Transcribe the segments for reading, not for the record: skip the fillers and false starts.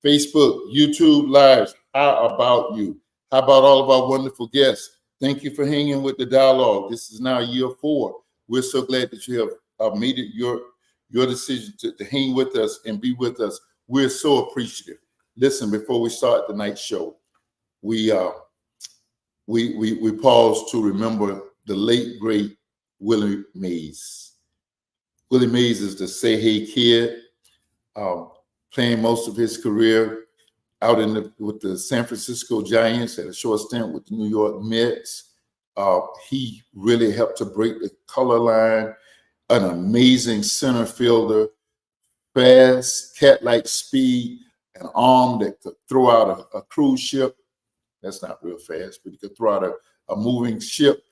Facebook, YouTube Lives. How about you? How about all of our wonderful guests? Thank you for hanging with the dialogue. This is now year 4. We're so glad that you have made it your decision to hang with us and be with us. We're so appreciative. Listen, before we start tonight's show, we pause to remember the late great Willie Mays. Willie Mays is the Say Hey Kid. Playing most of his career out with the San Francisco Giants, had a short stint with the New York Mets. He really helped to break the color line, an amazing center fielder, fast, cat-like speed, an arm that could throw out a cruise ship. That's not real fast, but he could throw out a moving ship.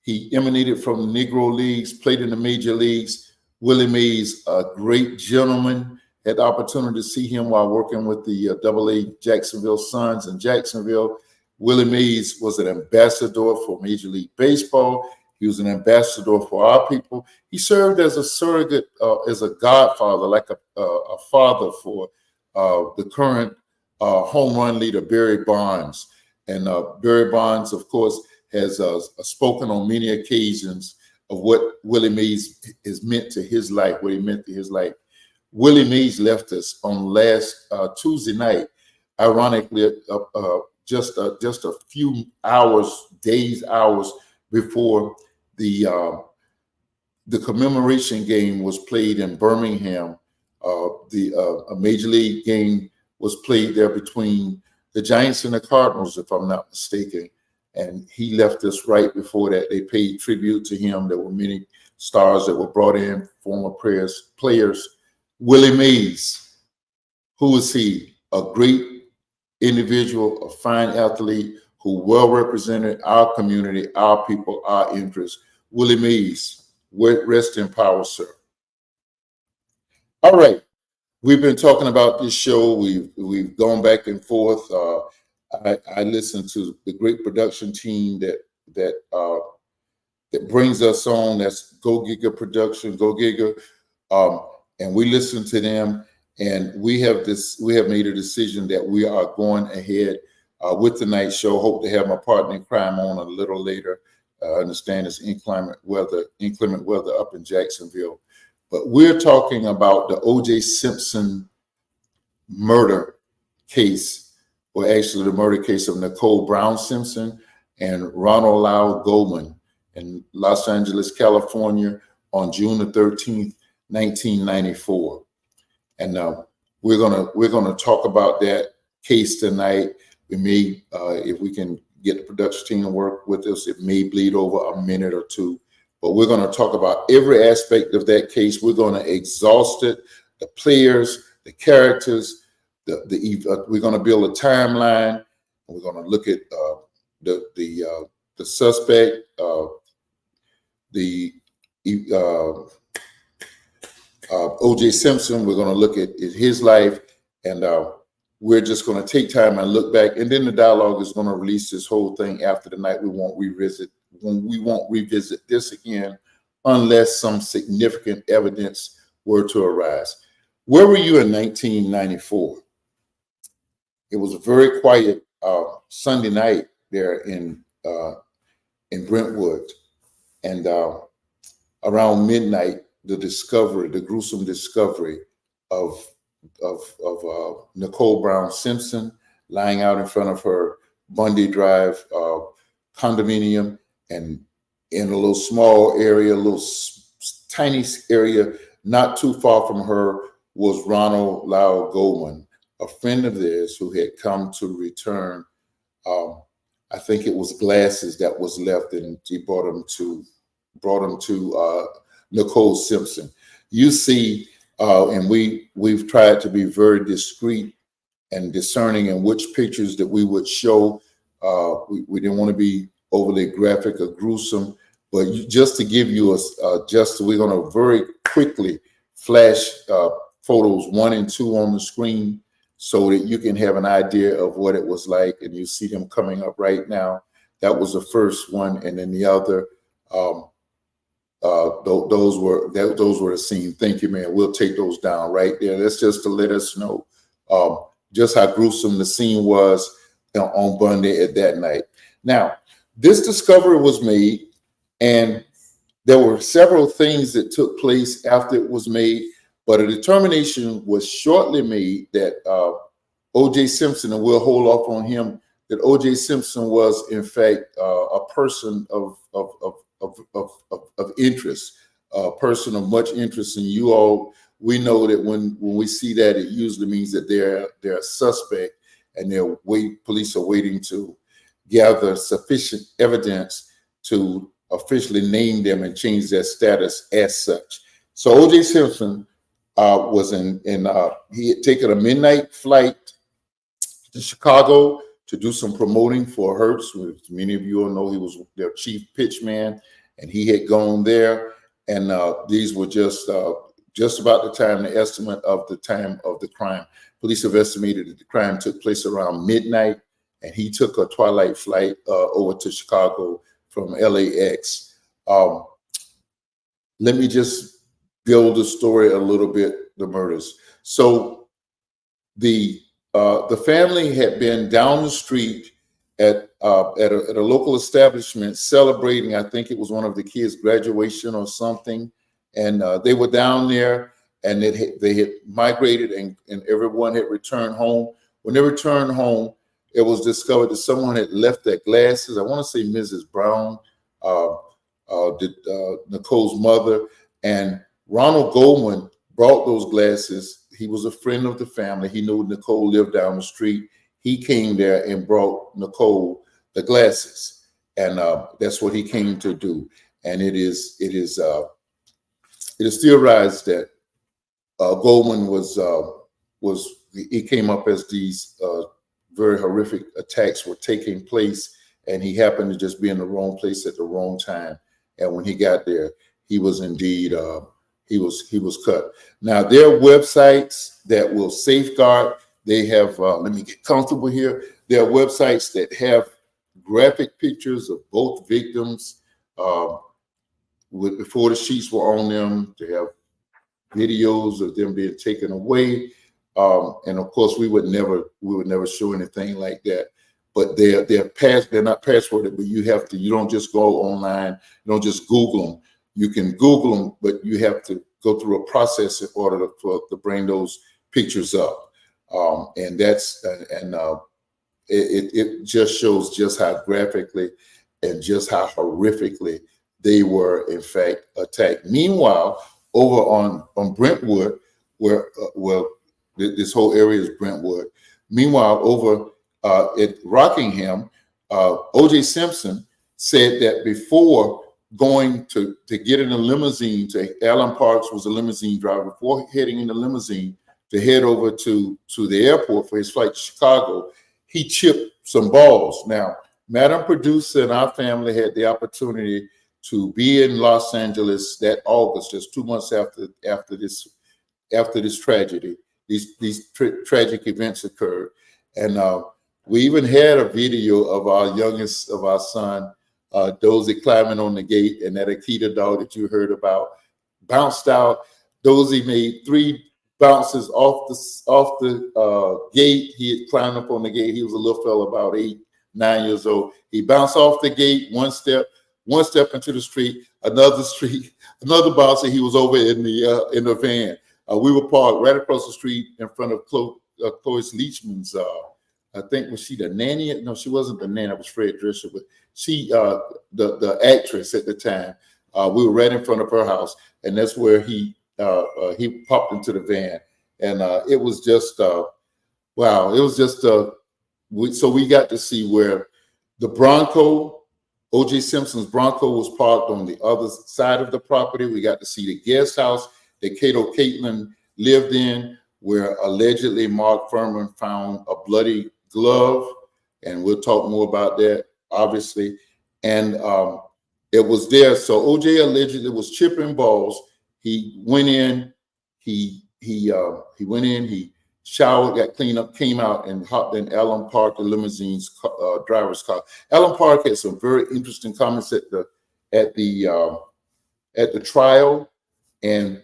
He emanated from the Negro Leagues, played in the major leagues. Willie Mays, a great gentleman, had the opportunity to see him while working with the AA Jacksonville Suns in Jacksonville. Willie Mays was an ambassador for Major League Baseball. He was an ambassador for our people. He served as a surrogate, as a godfather, like a father for the current home run leader, Barry Bonds. And Barry Bonds, of course, has spoken on many occasions of what Willie Mays has meant to his life, what he meant to his life. Willie Mays left us on last Tuesday night, ironically, just a few hours before the commemoration game was played in Birmingham. A major league game was played there between the Giants and the Cardinals, if I'm not mistaken. And he left us right before that. They paid tribute to him. There were many stars that were brought in, former players. Willie Mays, who is he? A great individual, a fine athlete who well represented our community, our people, our interests. Willie Mays, rest in power, sir. All right. We've been talking about this show. We've gone back and forth. I listen to the great production team that brings us on. That's Go Giga Production, Go Giga, and we listen to them. And we have made a decision that we are going ahead with tonight's show. Hope to have my partner in crime on a little later. I understand it's inclement weather up in Jacksonville, but we're talking about the O.J. Simpson murder case. Or actually the murder case of Nicole Brown Simpson and Ronald Lyle Goldman in Los Angeles, California on June the 13th, 1994. And we're gonna talk about that case tonight. We may, if we can get the production team to work with us, it may bleed over a minute or two. But we're gonna talk about every aspect of that case. We're gonna exhaust it, the players, the characters, we're going to build a timeline. We're going to look at the suspect, O.J. Simpson. We're going to look at his life, and we're just going to take time and look back. And then the dialogue is going to release this whole thing after the night. We won't revisit this again unless some significant evidence were to arise. Where were you in 1994? It was a very quiet Sunday night there in Brentwood, and around midnight, the gruesome discovery of Nicole Brown Simpson lying out in front of her Bundy Drive condominium, and in a little small area, tiny area, not too far from her was Ronald Lyle Goldman, a friend of theirs who had come to return. I think it was glasses that was left, and he brought him to Nicole Simpson. You see, And we've tried to be very discreet and discerning in which pictures that we would show. We didn't want to be overly graphic or gruesome, but just to give you we're going to very quickly flash photos 1 and 2 on the screen so that you can have an idea of what it was like, and you see them coming up right now. That was the first one, and then the other. Those were the scene. Thank you, man. We'll take those down right there. That's just to let us know just how gruesome the scene was on Bundy at that night. Now, this discovery was made, and there were several things that took place after it was made, but a determination was shortly made that O.J. Simpson, and we'll hold off on him, that O.J. Simpson was in fact a person of interest, a person of much interest in you all. We know that when we see that, it usually means that they're a suspect, and police are waiting to gather sufficient evidence to officially name them and change their status as such. So O.J. Simpson was he had taken a midnight flight to Chicago to do some promoting for Hertz, which many of you all know he was their chief pitch man, and he had gone there. And these were just about the time of the crime. Police have estimated that the crime took place around midnight, and he took a twilight flight over to Chicago from LAX. Let me just build the story a little bit, the murders. So the family had been down the street at a local establishment celebrating, I think it was one of the kids' graduation or something, and they were down there, and they had migrated, and everyone had returned home. When they returned home, it was discovered that someone had left their glasses. I want to say Mrs. Brown, Nicole's mother, and Ronald Goldman brought those glasses. He was a friend of the family. He knew Nicole lived down the street. He came there and brought Nicole the glasses, and that's what he came to do. And it is theorized that Goldman he came up as these very horrific attacks were taking place, and he happened to just be in the wrong place at the wrong time. And when he got there, he was indeed he was cut. Now, there are websites that will safeguard. They have, let me get comfortable here. There are websites that have graphic pictures of both victims before the sheets were on them. They have videos of them being taken away. And of course, we would never show anything like that. But they're not passworded, but you don't just go online, you don't just Google them. You can Google them, but you have to go through a process in order to bring those pictures up. And it just shows just how graphically and just how horrifically they were in fact attacked. Meanwhile, over on Brentwood, where this whole area is Brentwood. Meanwhile, over at Rockingham, O.J. Simpson said that before going to get in a limousine, Alan Parks was a limousine driver, before heading in the limousine to head over to the airport for his flight to Chicago, he chipped some balls. Now, Madam Producer and our family had the opportunity to be in Los Angeles that August, just 2 months after this tragedy. These tragic events occurred, and we even had a video of our son, Dozie, climbing on the gate, and that Akita dog that you heard about bounced out. Dozie made 3 bounces off the gate. He had climbed up on the gate. He was a little fella, about 8, 9 years old. He bounced off the gate, one step into the street, another bounce, and he was over in the van. We were parked right across the street in front of Cloris Leachman's. I think, was she the nanny? No, she wasn't the nanny. It was Fred Drisher, but she, the actress at the time. We were right in front of her house, and that's where he popped into the van, and it was just wow. It was just so we got to see where the Bronco, O.J. Simpson's Bronco, was parked on the other side of the property. We got to see the guest house that Cato Caitlin lived in, where allegedly Mark Furman found a bloody glove, and we'll talk more about that, obviously. And it was there. So OJ allegedly was chipping balls. He went in, he went in, he showered, got cleaned up, came out, and hopped in Alan Park, the limousine's driver's car. Alan Park had some very interesting comments at the trial, and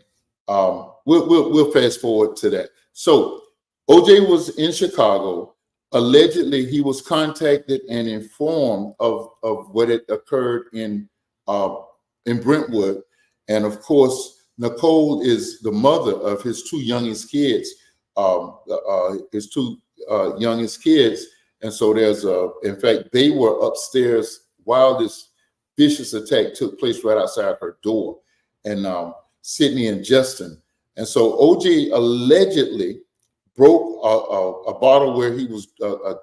we'll fast forward to that. So OJ was in Chicago. Allegedly, he was contacted and informed of what had occurred in Brentwood, and of course, Nicole is the mother of his two youngest kids. And so there's in fact, they were upstairs while this vicious attack took place right outside her door, and Sydney and Justin. And so OJ allegedly broke a bottle where he was a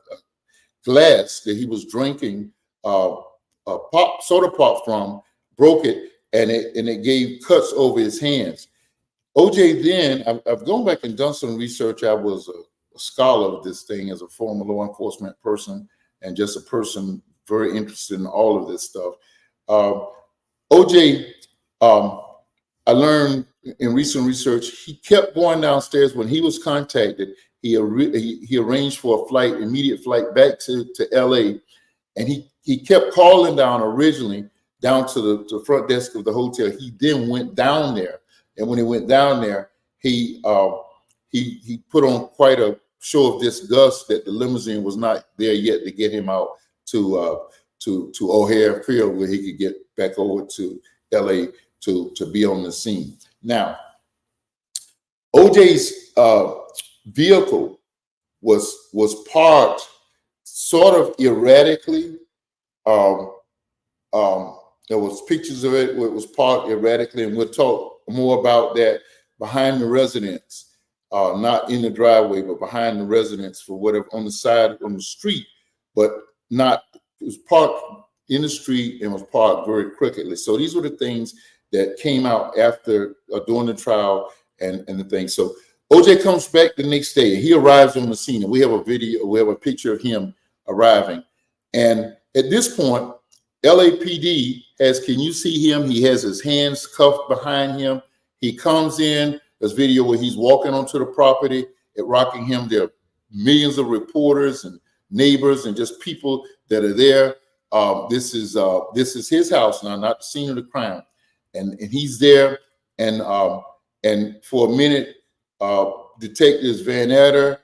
glass that he was drinking soda pop from, broke it, and it gave cuts over his hands. OJ then, I've gone back and done some research. I was a scholar of this thing as a former law enforcement person and just a person very interested in all of this stuff. OJ, I learned in recent research, he kept going downstairs. When he was contacted, he arranged for a immediate flight back to LA, and he kept calling down originally down to the front desk of the hotel. He then went down there. And when he went down there, he put on quite a show of disgust that the limousine was not there yet to get him out to O'Hare Field, where he could get back over to LA to be on the scene. Now, OJ's vehicle was parked sort of erratically. There was pictures of it where it was parked erratically, and we'll talk more about that behind the residence, not in the driveway, but behind the residence for whatever, on the side, on the street, but not, it was parked in the street and was parked very crookedly. So these were the things that came out after, during the trial and the thing. So OJ comes back the next day. He arrives on the scene, and we have a video, we have a picture of him arriving. And at this point, LAPD has, can you see him? He has his hands cuffed behind him. He comes in, there's video where he's walking onto the property at Rockingham. There are millions of reporters and neighbors and just people that are there. This is his house now, not the scene of the crime. And he's there. And for a minute, Detectives Van Adder,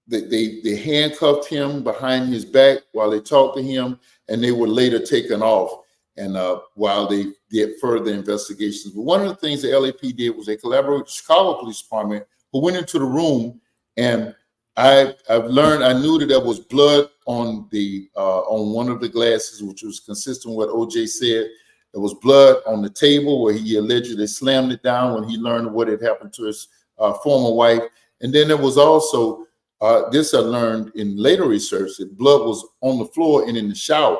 they handcuffed him behind his back while they talked to him, and they were later taken off. And while they did further investigations, but one of the things the LAPD did was they collaborated with the Chicago Police Department, who went into the room. And I knew that there was blood on one of the glasses, which was consistent with what OJ said. There was blood on the table where he allegedly slammed it down when he learned what had happened to his former wife. And then there was also this I learned in later research, that blood was on the floor and in the shower.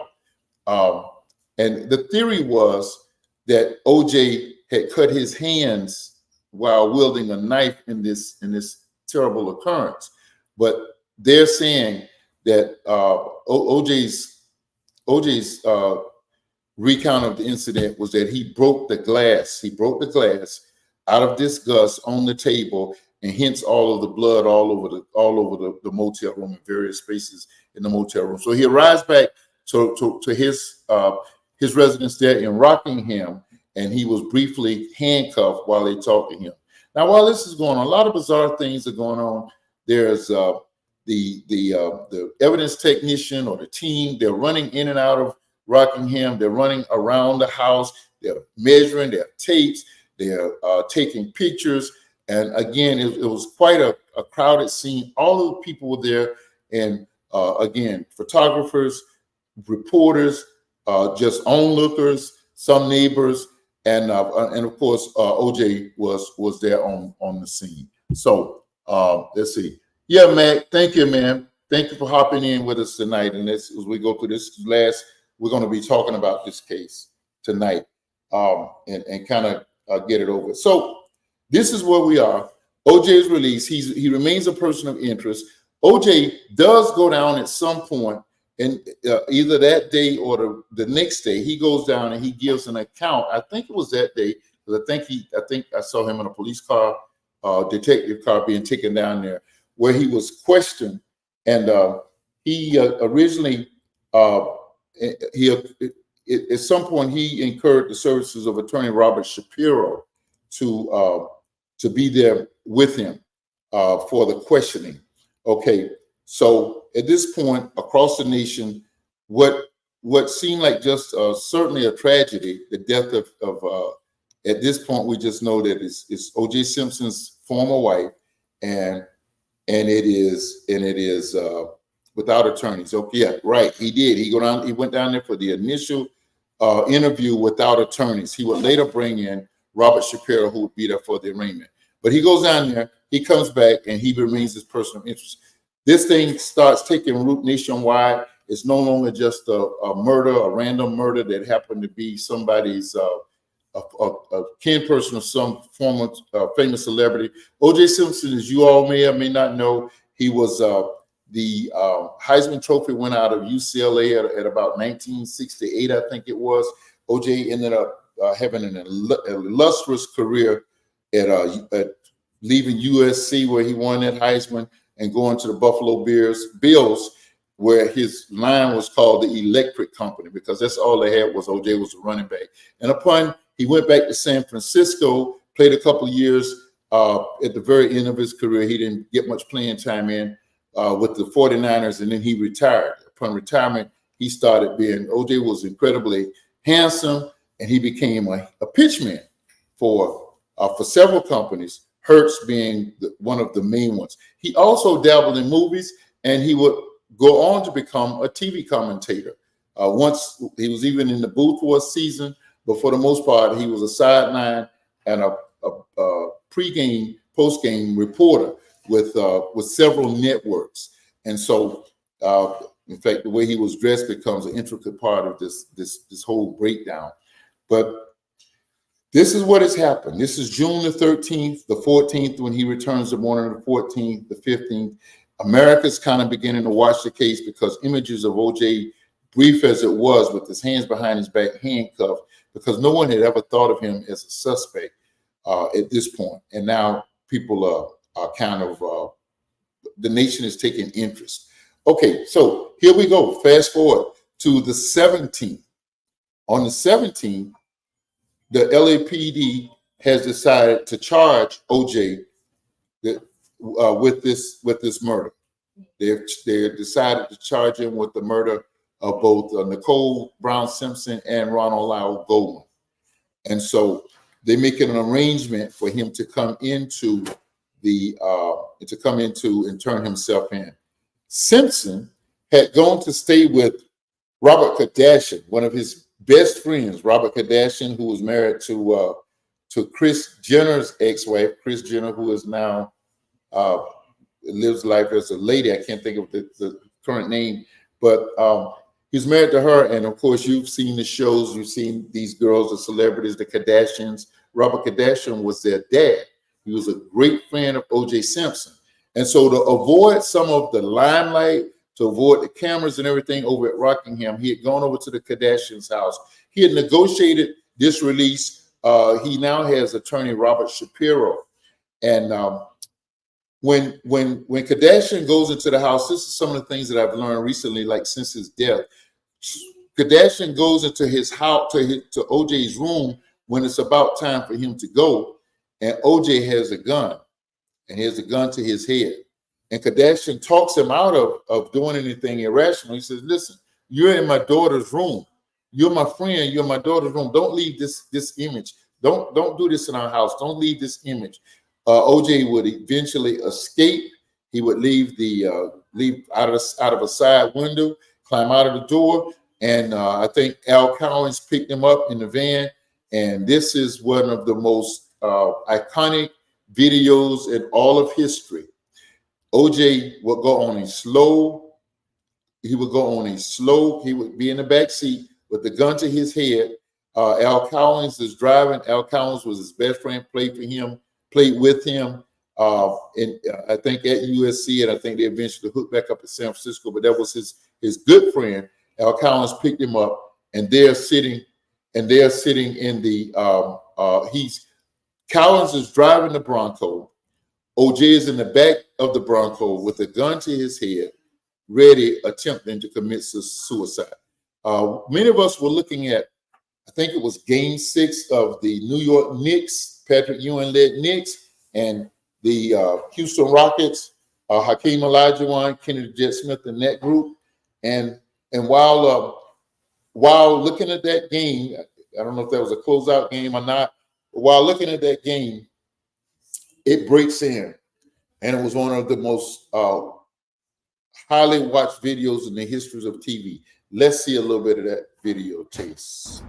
And the theory was that OJ had cut his hands while wielding a knife in this terrible occurrence. But they're saying that OJ's recount of the incident was that he broke the glass. He broke the glass out of disgust on the table, and hence all of the blood all over the motel room, in various spaces in the motel room. So he arrives back to his residence there in Rockingham, and he was briefly handcuffed while they talked to him. Now, while this is going on, a lot of bizarre things are going on. There's the evidence technician or the team. They're running in and out of Rockingham. They're running around the house. They're measuring. They have tapes. They're taking pictures. And again, it was quite a crowded scene. All of the people were there, and again, photographers, reporters, just onlookers, some neighbors, and of course OJ was there on the scene. So let's see. Yeah, Mac, thank you, man. Thank you for hopping in with us tonight. And as we go through this we're going to be talking about this case tonight, and kind of get it over. So this is where we are. OJ is released. He remains a person of interest. OJ does go down at some point, and either that day or the next day, he goes down and he gives an account. I think it was that day, because I think I saw him in a police car, detective car, being taken down there, where he was questioned, and he originally at some point he incurred the services of attorney Robert Shapiro to be there with him for the questioning. Okay, so at this point, across the nation, what seemed like just certainly a tragedy, the death of at this point, we just know that it's O.J. Simpson's former wife, and it is without attorneys. Okay, yeah, right. He did. He went down there for the initial interview without attorneys. He would later bring in Robert Shapiro, who would be there for the arraignment. But he goes down there, he comes back, and he remains his person of interest. This thing starts taking root nationwide. It's no longer just a murder, a random murder that happened to be somebody's a kin person of some former famous celebrity. O.J. Simpson, as you all may or may not know, he was the Heisman Trophy winner out of UCLA at about 1968, I think it was. O.J. ended up having an illustrious career at leaving USC, where he won that Heisman, and going to the Buffalo Bills, where his line was called the Electric Company, because that's all they had was O.J. was a running back. And he went back to San Francisco, played a couple of years. At the very end of his career, he didn't get much playing time in with the 49ers, and then he retired. Upon retirement, he started being, O.J. was incredibly handsome, and he became a pitchman for several companies, Hertz being one of the main ones. He also dabbled in movies, and he would go on to become a TV commentator. Once he was even in the booth for a season, but for the most part, he was a sideline and a pre-game, post-game reporter with several networks. And so, in fact, the way he was dressed becomes an intricate part of this whole breakdown. But this is what has happened. This is June the 13th, the 14th, when he returns the morning of the 14th, the 15th. America's kind of beginning to watch the case, because images of O.J., brief as it was, with his hands behind his back, handcuffed, because no one had ever thought of him as a suspect at this point. And now people are kind of, the nation is taking interest. Okay, so here we go. Fast forward to the 17th. On the 17th, the LAPD has decided to charge O.J. with this murder. They decided to charge him with the murder of both Nicole Brown Simpson and Ronald Lyle Goldman. And so they make an arrangement for him to come into and turn himself in. Simpson had gone to stay with Robert Kardashian, one of his best friends, Robert Kardashian, who was married to Kris Jenner's ex-wife, Kris Jenner, who is now lives life as a lady. I can't think of the current name, but he's married to her. And of course, you've seen the shows, you've seen these girls, the celebrities, the Kardashians. Robert Kardashian was their dad. He was a great fan of O.J. Simpson. And so to avoid some of the limelight, to avoid the cameras and everything over at Rockingham, he had gone over to the Kardashians' house. He had negotiated this release. He now has attorney Robert Shapiro. And when Kardashian goes into the house, this is some of the things that I've learned recently, like since his death. Kardashian goes into his house, to OJ's room, when it's about time for him to go, and OJ has a gun, and he has a gun to his head. And Kardashian talks him out of doing anything irrational. He says, listen, you're in my daughter's room. You're my friend. You're in my daughter's room. Don't leave this image. Don't do this in our house. Don't leave this image. OJ would eventually escape. He would leave out of a side window, climb out of the door, and I think Al Cowens picked him up in the van. And this is one of the most iconic videos in all of history. OJ would go on a slow. He would be in the back seat with the gun to his head. Al Cowens is driving. Al Cowens was his best friend, played played with him. I think at USC, and I think they eventually hooked back up at San Francisco. But that was his good friend. Al Collins picked him up, and they're sitting in the Collins is driving the Bronco. OJ is in the back of the Bronco with a gun to his head, ready, attempting to commit suicide. Many of us were looking at, I think it was Game 6 of the New York Knicks, Patrick Ewing-led Knicks, and the Houston Rockets, Hakeem Olajuwon, Kennedy Jet Smith, in that group. And while looking at that game, I don't know if that was a closeout game or not, but while looking at that game, it breaks in. And it was one of the most highly watched videos in the history of TV. Let's see a little bit of that video, Chase.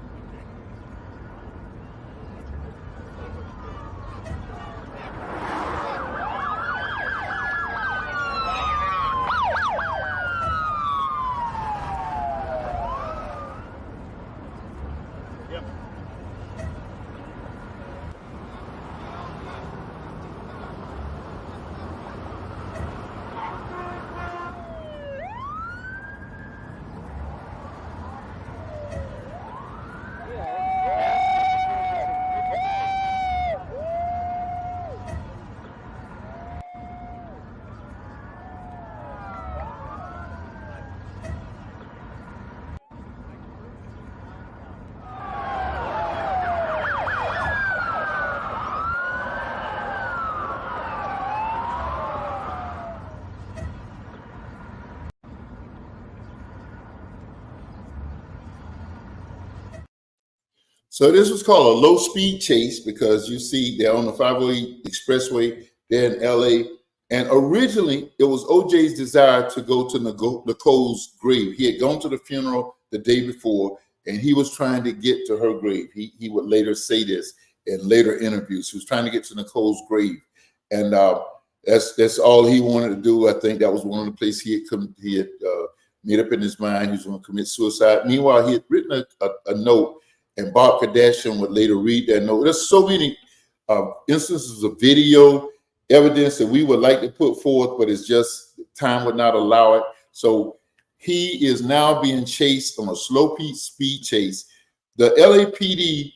So this was called a low-speed chase because you see they're on the 508 expressway there in LA. And originally, it was OJ's desire to go to Nicole's grave. He had gone to the funeral the day before, and he was trying to get to her grave. He would later say this in later interviews. He was trying to get to Nicole's grave. And that's all he wanted to do. I think that was one of the places he had made up in his mind. He was going to commit suicide. Meanwhile, he had written a note, and Bob Kardashian would later read that note. There's so many instances of video evidence that we would like to put forth, but it's just time would not allow it. So he is now being chased on a slow speed chase. The LAPD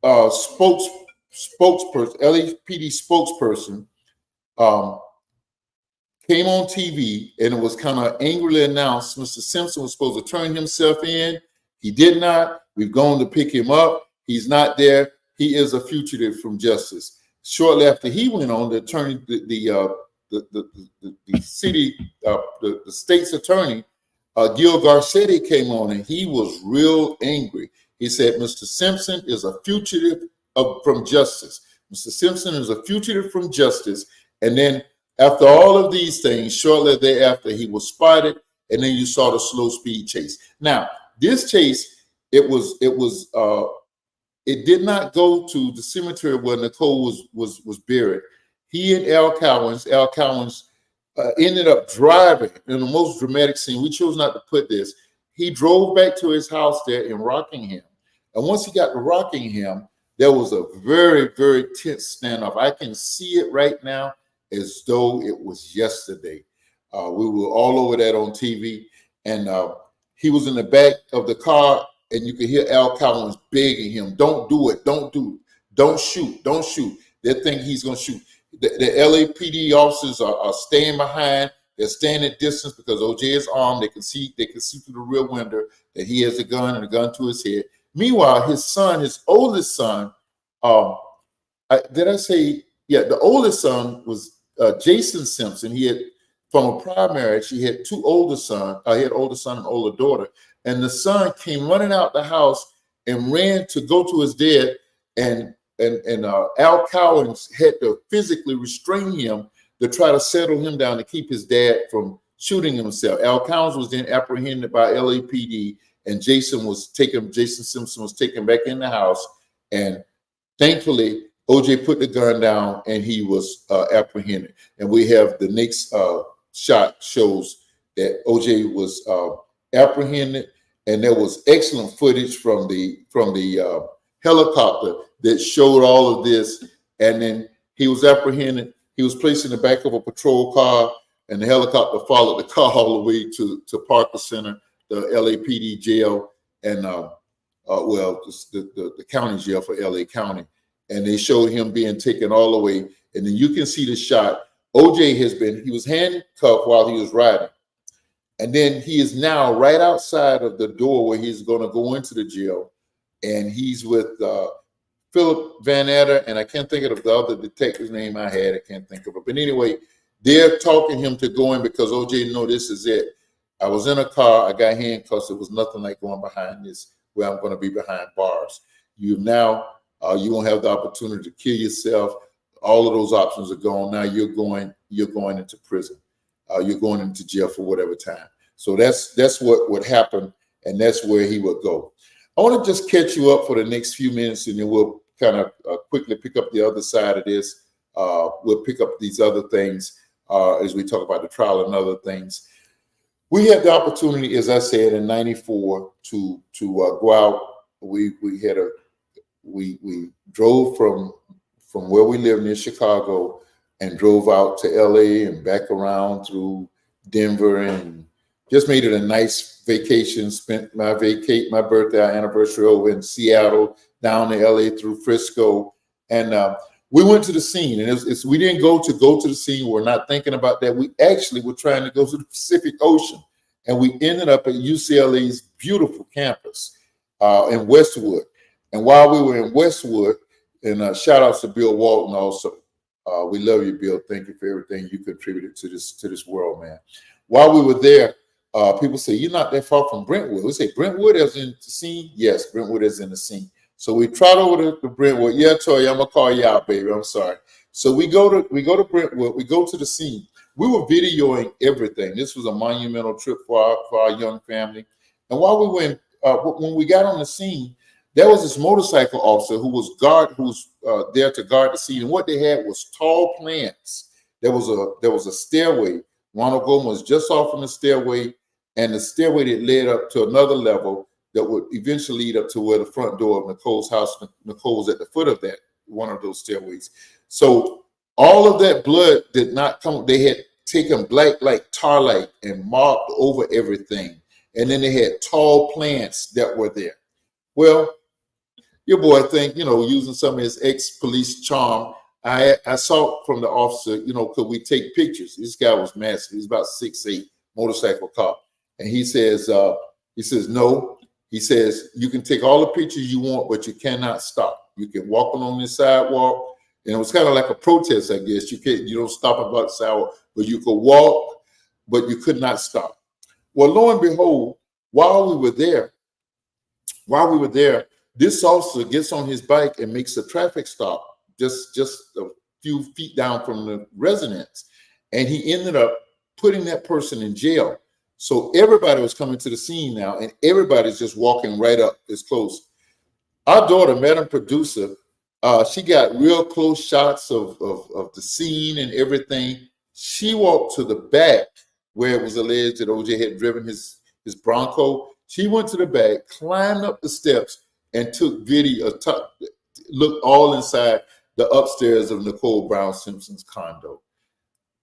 spokesperson came on TV, and it was kind of angrily announced Mr. Simpson was supposed to turn himself in. He did not. We've gone to pick him up. He's not there. He is a fugitive from justice. Shortly after he went on, the attorney, the state's attorney, Gil Garcetti, came on, and he was real angry. He said, "Mr. Simpson is a fugitive from justice. Mr. Simpson is a fugitive from justice." And then after all of these things, shortly thereafter, he was spotted, and then you saw the slow speed chase. Now, this chase, it did not go to the cemetery where Nicole was buried. He and Al Collins ended up driving in the most dramatic scene. We chose not to put this. He drove back to his house there in Rockingham. And once he got to Rockingham, there was a very, very tense standoff. I can see it right now as though it was yesterday. We were all over that on TV. And he was in the back of the car, and you could hear Al Collins begging him, "Don't do it, don't do it, don't shoot, don't shoot." They think he's going to shoot. The LAPD officers are staying behind. They're staying at distance because OJ is armed. They can see through the rear window that he has a gun and a gun to his head. Meanwhile, his oldest son, the oldest son was Jason Simpson. He had, from a prior marriage, he had two older sons. He had an older son and an older daughter. And the son came running out the house and ran to go to his dad. And Al Collins had to physically restrain him to try to settle him down to keep his dad from shooting himself. Al Collins was then apprehended by LAPD, and Jason Simpson was taken back in the house. And thankfully, OJ put the gun down, and he was apprehended. And we have the next shot shows that OJ was apprehended, and there was excellent footage from the helicopter that showed all of this. And then He was apprehended. He was placed in the back of a patrol car, and the helicopter followed the car all the way to Parker Center, the LAPD jail, and the county jail for LA County. And they showed him being taken all the way. And then you can see the shot. OJ he was handcuffed while he was riding. And then he is now right outside of the door where he's going to go into the jail. And he's with Philip Van Adder, and I can't think of the other detective's name I had. I can't think of it. But anyway, they're talking him to go in because OJ, no, this is it. I was in a car. I got handcuffs. It was nothing like going behind this, where I'm going to be behind bars. You won't have the opportunity to kill yourself. All of those options are gone. Now you're going into prison. You're going into jail for whatever time. So that's what would happen, and that's where he would go. I want to just catch you up for the next few minutes, and then we'll kind of quickly pick up the other side of this. We'll pick up these other things as we talk about the trial and other things. We had the opportunity, as I said, in '94 to go out. We drove from where we live near Chicago and drove out to LA and back around through Denver, and just made it a nice vacation. Spent my birthday, our anniversary over in Seattle, down to LA through Frisco. And we went to the scene, and we didn't go to the scene. We're not thinking about that. We actually were trying to go to the Pacific Ocean, and we ended up at UCLA's beautiful campus in Westwood. And while we were in Westwood, and shout outs to Bill Walton also. We love you, Bill. Thank you for everything you contributed to this world, man. While we were there, people say, you're not that far from Brentwood. We say, Brentwood is in the scene? Yes, Brentwood is in the scene. So we trot over to Brentwood. Yeah, Toy, I'm gonna call you out, baby. I'm sorry. So we go to Brentwood. We go to the scene. We were videoing everything. This was a monumental trip for our young family. And while we went, when we got on the scene, there was this motorcycle officer who was there to guard the scene. And what they had was tall plants. There was a stairway. Ronald Goldman was just off on the stairway, and the stairway that led up to another level that would eventually lead up to where the front door of Nicole's house. Nicole's at the foot of that, one of those stairways. So all of that blood did not come. They had taken black like tarlight and mopped over everything. And then they had tall plants that were there. Well, your boy think, using some of his ex-police charm, I saw from the officer, could we take pictures? This guy was massive. He's about 6'8", motorcycle cop. And he says, no. He says, you can take all the pictures you want, but you cannot stop. You can walk along the sidewalk. And it was kind of like a protest, I guess. You don't stop about the sidewalk, but you could walk, but you could not stop. Well, lo and behold, while we were there, this officer gets on his bike and makes a traffic stop just a few feet down from the residence. And he ended up putting that person in jail. So everybody was coming to the scene now, and everybody's just walking right up as close. Our daughter, Madam Producer, she got real close shots of the scene and everything. She walked to the back where it was alleged that OJ had driven his Bronco. She went to the back, climbed up the steps, and took video, looked all inside the upstairs of Nicole Brown Simpson's condo.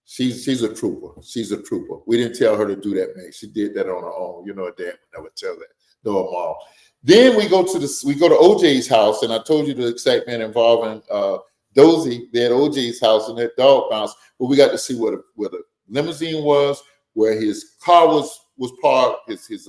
She's a trooper. She's a trooper. We didn't tell her to do that, man. She did that on her own. A dad would never tell that. No, mom. Then we go to OJ's house, and I told you the excitement involving Dozie. They at OJ's house in that dog house, but we got to see where the limousine was, where his car was parked, his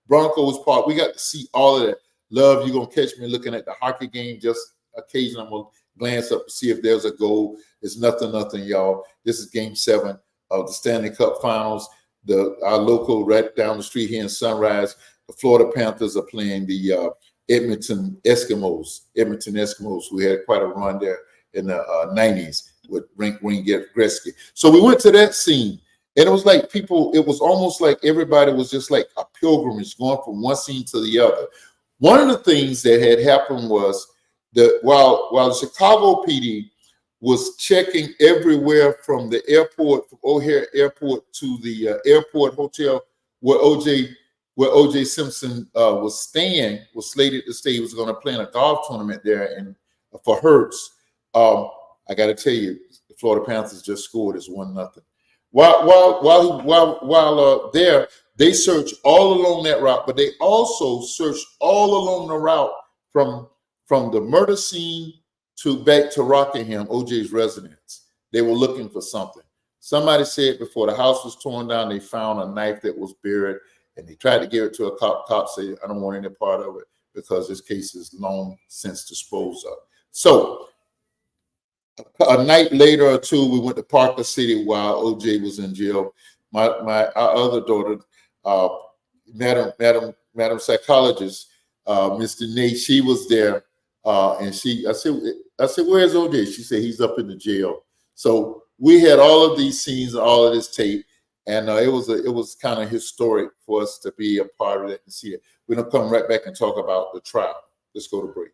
Bronco was parked. We got to see all of that. Love, you're gonna catch me looking at the hockey game. Just occasionally, I'm gonna glance up to see if there's a goal. It's nothing, y'all. This is Game 7 of the Stanley Cup Finals. Our local right down the street here in Sunrise, the Florida Panthers are playing the Edmonton Eskimos, who had quite a run there in the 90s with Wayne Gretzky. So we went to that scene, and it was like it was almost like everybody was just like a pilgrimage going from one scene to the other. One of the things that had happened was that while the Chicago PD was checking everywhere from the airport, from O'Hare Airport to the airport hotel where OJ Simpson was slated to stay. He was going to play in a golf tournament there for Hertz. I got to tell you, the Florida Panthers just scored. It's 1-0. While there, they searched all along that route, but they also searched all along the route from the murder scene back to Rockingham, OJ's residence. They were looking for something. Somebody said before the house was torn down, they found a knife that was buried, and they tried to give it to a cop. Cop said, I don't want any part of it because this case is long since disposed of. So a night later or two, we went to Parker City while OJ was in jail. Our other daughter, Madam Psychologist, Mr. Nate, she was there, and I said, where's OJ? She said he's up in the jail. So we had all of these scenes and all of this tape, and it was kind of historic for us to be a part of it and see it. We're gonna come right back and talk about the trial. Let's go to break.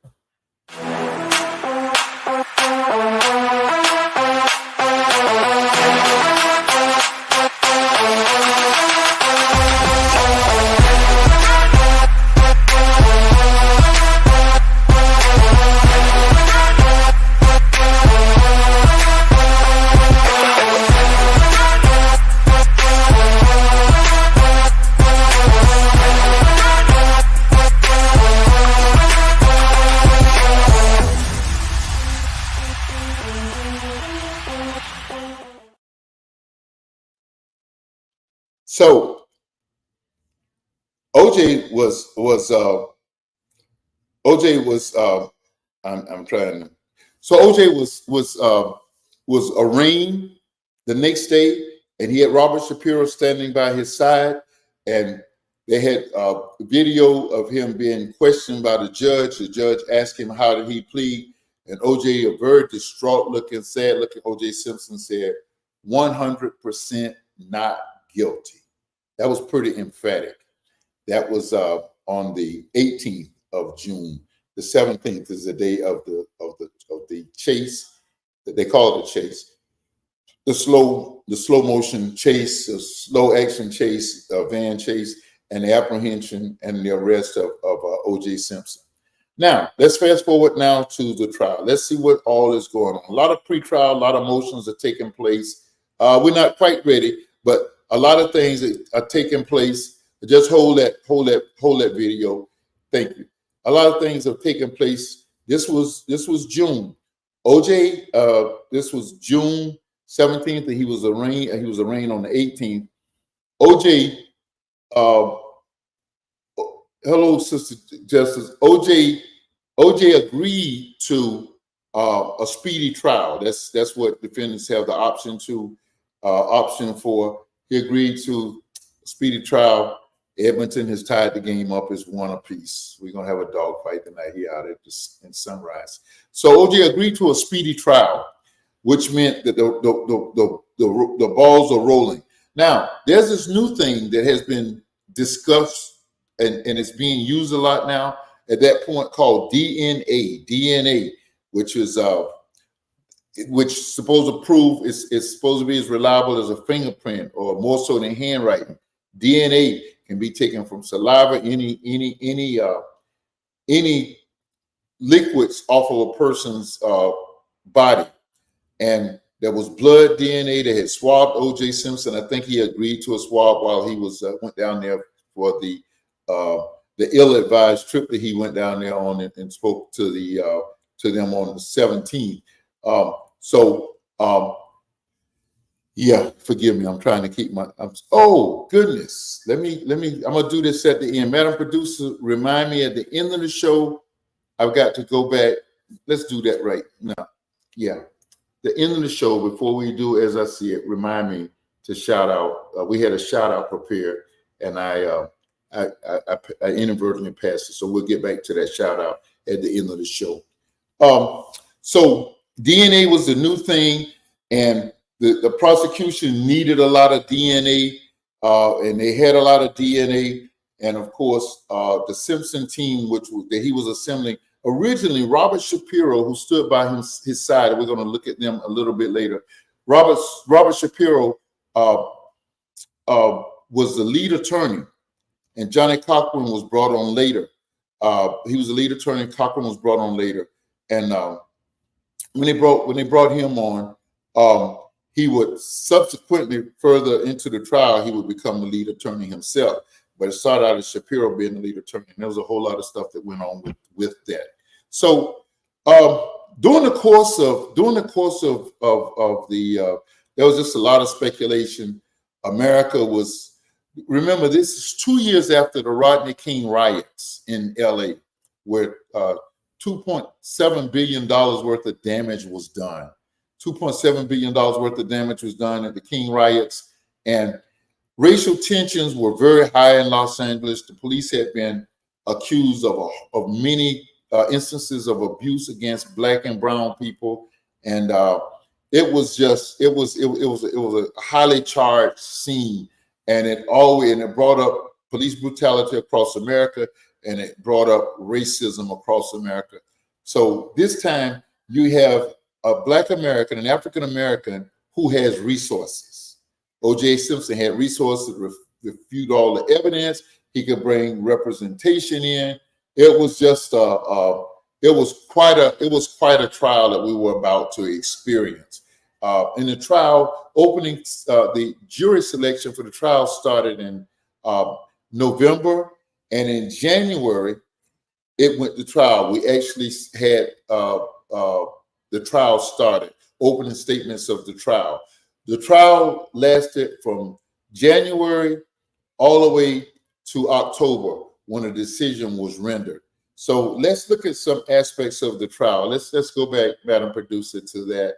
So OJ was I'm trying. So OJ was arraigned the next day, and he had Robert Shapiro standing by his side, and they had video of him being questioned by the judge. The judge asked him, how did he plead? And OJ, a very distraught looking, sad looking OJ Simpson, said 100% not guilty. That was pretty emphatic. That was on the 18th of June. The 17th is the day of the chase. They call it a chase. The slow motion chase, the slow action chase, van chase, and the apprehension and the arrest of OJ Simpson. Now, let's fast forward now to the trial. Let's see what all is going on. A lot of pre-trial, a lot of motions are taking place. We're not quite ready, but a lot of things are taking place. Just hold that video. Thank you. A lot of things have taken place. This was June. OJ, this was June 17th, and he was arraigned on the 18th. OJ, hello, Sister Justice. OJ agreed to a speedy trial. That's what defendants have the option for. He agreed to a speedy trial. Edmonton has tied the game up as 1 apiece. We're gonna have a dogfight tonight here out in Sunrise. So OJ agreed to a speedy trial, which meant that the balls are rolling. Now, there's this new thing that has been discussed and it's being used a lot now at that point called DNA, which is which supposed to prove is supposed to be as reliable as a fingerprint or more so than handwriting. DNA can be taken from saliva, any liquids off of a person's body. And there was blood DNA that had swabbed OJ Simpson. I think he agreed to a swab while he was went down there for the ill-advised trip that he went down there on and spoke to them on the 17th. Yeah, forgive me. I'm trying to keep oh goodness. I'm gonna do this at the end. Madam Producer, remind me at the end of the show. I've got to go back. Let's do that right now. Yeah. The end of the show, before we do as I see it, remind me to shout out. We had a shout out prepared, and I inadvertently passed it. So we'll get back to that shout out at the end of the show. So DNA was the new thing, and the prosecution needed a lot of DNA, and they had a lot of DNA. And of course, the Simpson team, that he was assembling, originally Robert Shapiro, who stood by his side, and we're going to look at them a little bit later. Robert Shapiro was the lead attorney, and Johnny Cochran was brought on later. He was the lead attorney. Cochran was brought on later, and when they brought him on, he would subsequently further into the trial, he would become the lead attorney himself. But it started out as Shapiro being the lead attorney, and there was a whole lot of stuff that went on with that. So during the course of the there was just a lot of speculation. America was, remember, this is 2 years after the Rodney King riots in LA, where $2.7 billion worth of damage was done. $2.7 billion worth of damage was done at the King riots, and racial tensions were very high in Los Angeles. The police had been accused of many instances of abuse against Black and brown people, and it was a highly charged scene, and it brought up police brutality across America, and it brought up racism across America. So this time you have a Black American, an African American who has resources. O.J. Simpson had resources to refute all the evidence. He could bring representation in. It was just it was quite a trial that we were about to experience. In the trial opening, the jury selection for the trial started in November, and in January it went to trial. We actually had the trial started, opening statements of the trial. The trial lasted from January all the way to October when a decision was rendered. So let's look at some aspects of the trial. Let's go back, Madam Producer, to that.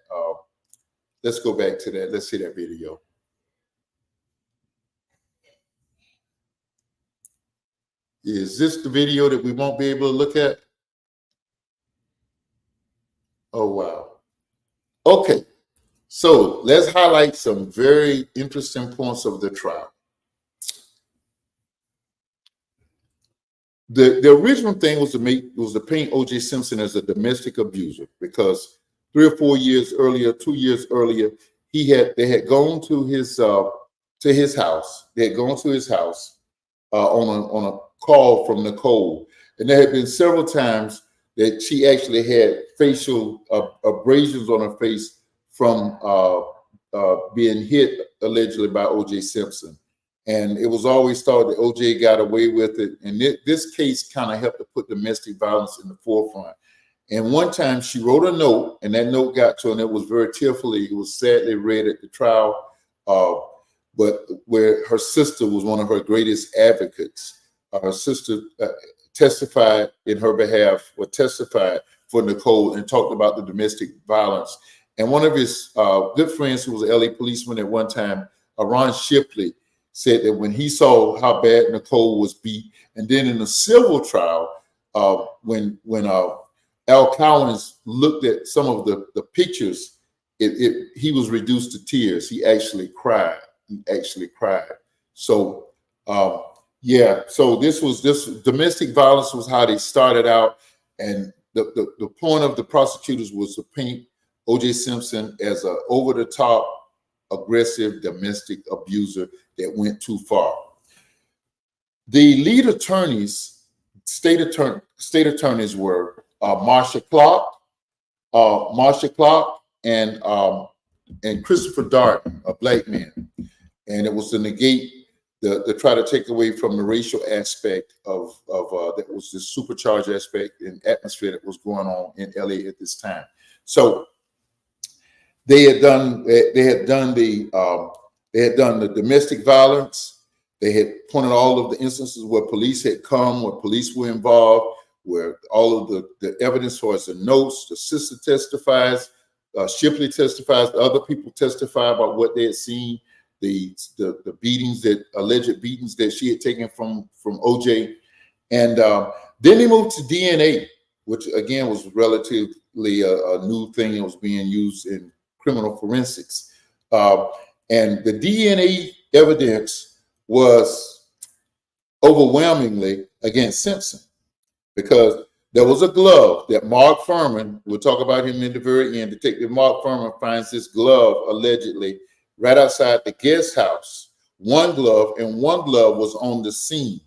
Let's go back to that. Let's see that video. Is this the video that we won't be able to look at? Oh, wow. Okay. So let's highlight some very interesting points of the trial. The original thing was to paint O.J. Simpson as a domestic abuser, because 3 or 4 years earlier, 2 years earlier, they had gone to his house. They had gone to his house on a call from Nicole, and there had been several times that she actually had facial abrasions on her face from being hit allegedly by O.J. Simpson. And it was always thought that O.J. got away with it. And this case kind of helped to put domestic violence in the forefront. And one time she wrote a note, and that note got to her, and it was very tearfully, it was sadly read at the trial, but where her sister was one of her greatest advocates. Her sister testified in her behalf, or testified for Nicole, and talked about the domestic violence. And one of his good friends, who was an LA policeman at one time, Ron Shipley, said that when he saw how bad Nicole was beat, and then in the civil trial, when Al Cowens looked at some of the pictures, he was reduced to tears. He actually cried. So yeah, so this domestic violence was how they started out, and the point of the prosecutors was to paint O.J. Simpson as an over-the-top, aggressive domestic abuser that went too far. The lead attorneys, state attorneys were Marsha Clark, and Christopher Darden, a Black man, and it was to negate to try to take away from the racial aspect of that was the supercharged aspect and atmosphere that was going on in LA at this time. So they had done the domestic violence. They had pointed all of the instances where police had come, where police were involved, where all of the evidence for us, the notes, the sister testifies, Shipley testifies, the other people testify about what they had seen, the beatings, alleged beatings that she had taken from OJ. And then they moved to DNA, which again was relatively a new thing that was being used in criminal forensics. And the DNA evidence was overwhelmingly against Simpson, because there was a glove that Mark Furman, we'll talk about him in the very end, Detective Mark Furman finds this glove allegedly right outside the guest house. One glove was on the scene.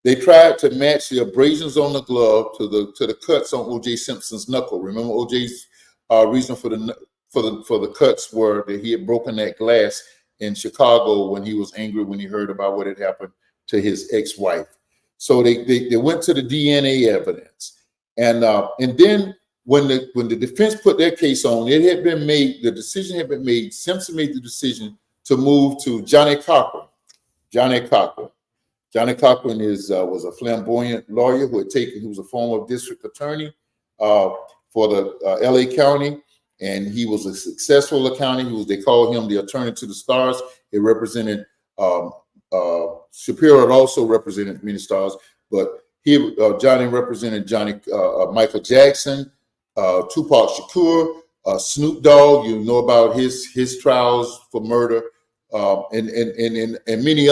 They tried to match the abrasions on the glove to the cuts on O.J. Simpson's knuckle. Remember, O.J.'s reason for the cuts were that he had broken that glass in Chicago when he was angry when he heard about what had happened to his ex-wife. So they went to the DNA evidence, and then when the defense put their case on, it had been made. The decision had been made. Simpson made the decision to move to Johnny Cochran. Johnny Cochran was a flamboyant lawyer who was a former district attorney for the LA County, and he was a successful attorney. They called him the attorney to the stars. He represented Shapiro had also represented many stars, but Johnny represented Michael Jackson, Tupac Shakur, Snoop Dogg. You know about his trials for murder, and many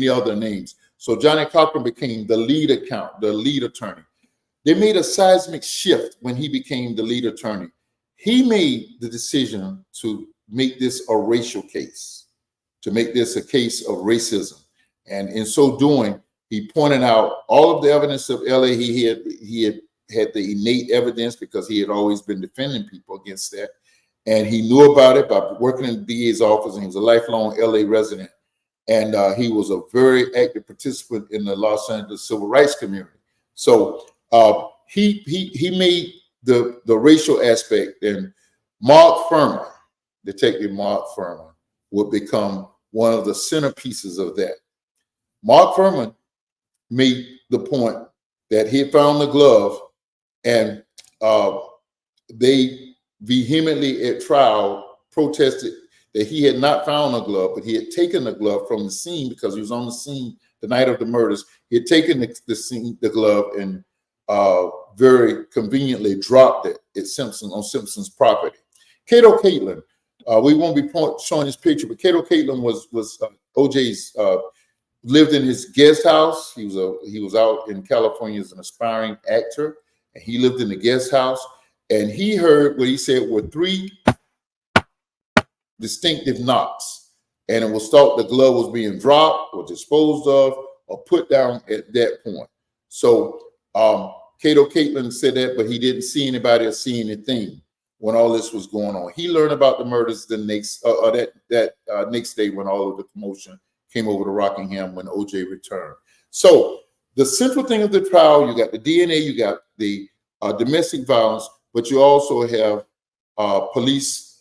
other names. So Johnny Cochran became the lead attorney. They made a seismic shift when he became the lead attorney. He made the decision to make this a racial case, to make this a case of racism. And in so doing, he pointed out all of the evidence of LA. He had the innate evidence because he had always been defending people against that. And he knew about it by working in the DA's office, and he was a lifelong LA resident. And he was a very active participant in the Los Angeles civil rights community. So he made the racial aspect, and Detective Mark Furman, would become one of the centerpieces of that. Mark Furman made the point that he found the glove, and they vehemently at trial protested that he had not found a glove, but he had taken the glove from the scene because he was on the scene the night of the murders. He had taken the glove and very conveniently dropped it at on Simpson's property. Cato Caitlin, we won't be showing this picture, but Cato Caitlin was OJ's lived in his guest house. He was out in California as an aspiring actor, and he lived in the guest house. And he heard what he said were 3 distinctive knocks, and it was thought the glove was being dropped or disposed of or put down at that point. So Cato Caitlin said that, but he didn't see anybody or see anything when all this was going on. He learned about the murders the next day when all of the commotion came over to Rockingham when OJ returned. So the central thing of the trial, you got the DNA, you got the domestic violence, but you also have police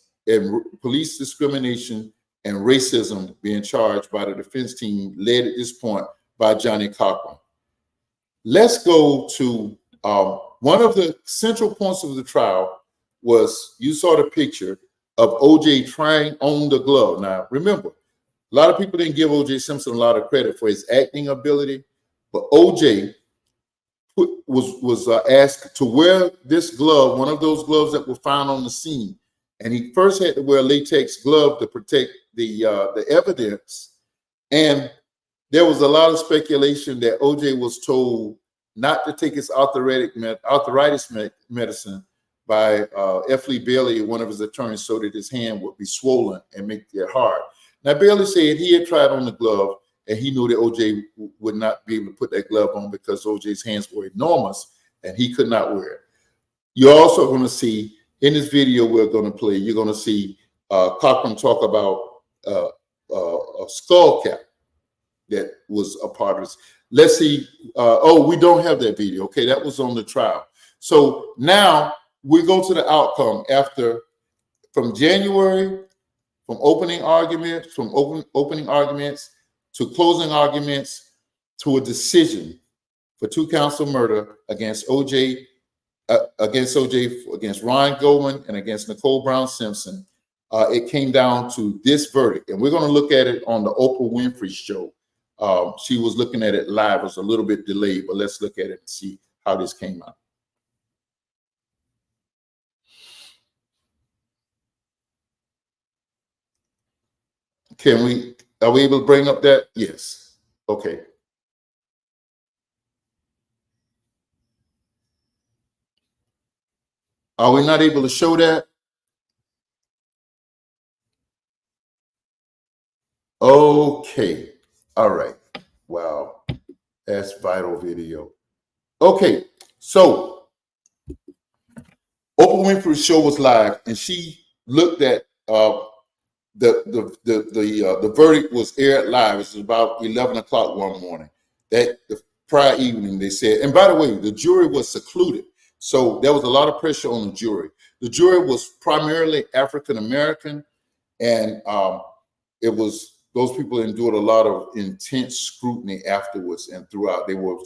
discrimination and racism being charged by the defense team, led at this point by Johnny Cochran. Let's go to one of the central points of the trial was, you saw the picture of OJ trying on the glove. Now, remember, a lot of people didn't give OJ Simpson a lot of credit for his acting ability, but OJ was asked to wear this glove, one of those gloves that were found on the scene. And he first had to wear a latex glove to protect the evidence. And there was a lot of speculation that OJ was told not to take his arthritis medicine by F. Lee Bailey, one of his attorneys, so that his hand would be swollen and make it hard. Now, Bailey said he had tried on the glove, and he knew that OJ would not be able to put that glove on because OJ's hands were enormous, and he could not wear it. You're also going to see in this video we're going to play, you're going to see Cochran talk about a skull cap that was a part of this. Let's see. We don't have that video. Okay, that was on the trial. So now we go to the outcome from opening arguments to closing arguments to a decision for 2 counts of murder against against Ryan Goldman and against Nicole Brown Simpson. It came down to this verdict, and we're going to look at it on the Oprah Winfrey show. She was looking at it live. It was a little bit delayed, but let's look at it and see how this came out. Are we able to bring up that? Yes. Okay. Are we not able to show that? Okay. All right. Wow. That's vital video. Okay. So Oprah Winfrey's show was live, and she looked at the verdict was aired live. It was about 11 o'clock one morning. That the prior evening, they said, and by the way, the jury was secluded, so there was a lot of pressure on the jury. The jury was primarily African American, and it was those people endured a lot of intense scrutiny afterwards and throughout. They were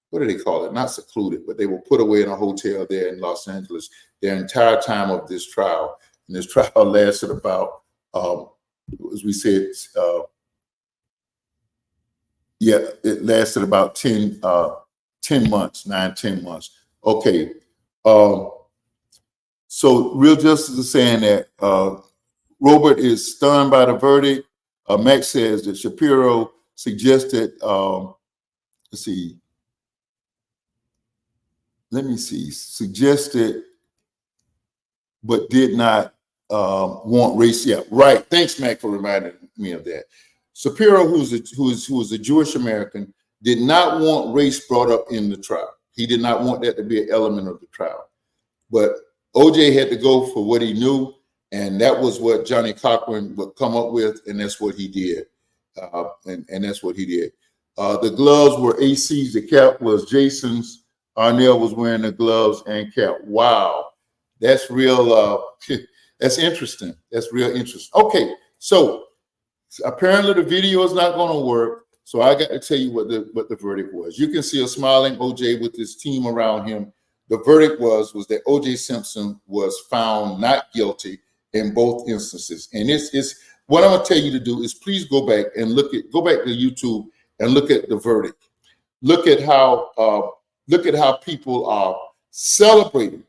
what do they call it? Not secluded, but they were put away in a hotel there in Los Angeles their entire time of this trial. And this trial lasted about, as we said, it lasted about 10 months, 10 months. Okay. So Real Justice is saying that Robert is stunned by the verdict. Max says that Shapiro suggested, suggested, but did not want race. Yeah, right. Thanks, Mac, for reminding me of that. Shapiro, who was a Jewish American, did not want race brought up in the trial. He did not want that to be an element of the trial. But OJ had to go for what he knew, and that was what Johnny Cochran would come up with, and that's what he did. And that's what he did. The gloves were AC's. The cap was Jason's. Arnell was wearing the gloves and cap. Wow, that's real. That's interesting. That's real interesting. Okay, so apparently the video is not going to work. So I got to tell you what the verdict was. You can see a smiling OJ with his team around him. The verdict was that OJ Simpson was found not guilty in both instances. And it's what I'm going to tell you to do is please go back to YouTube and look at the verdict. Look at how people are celebrating.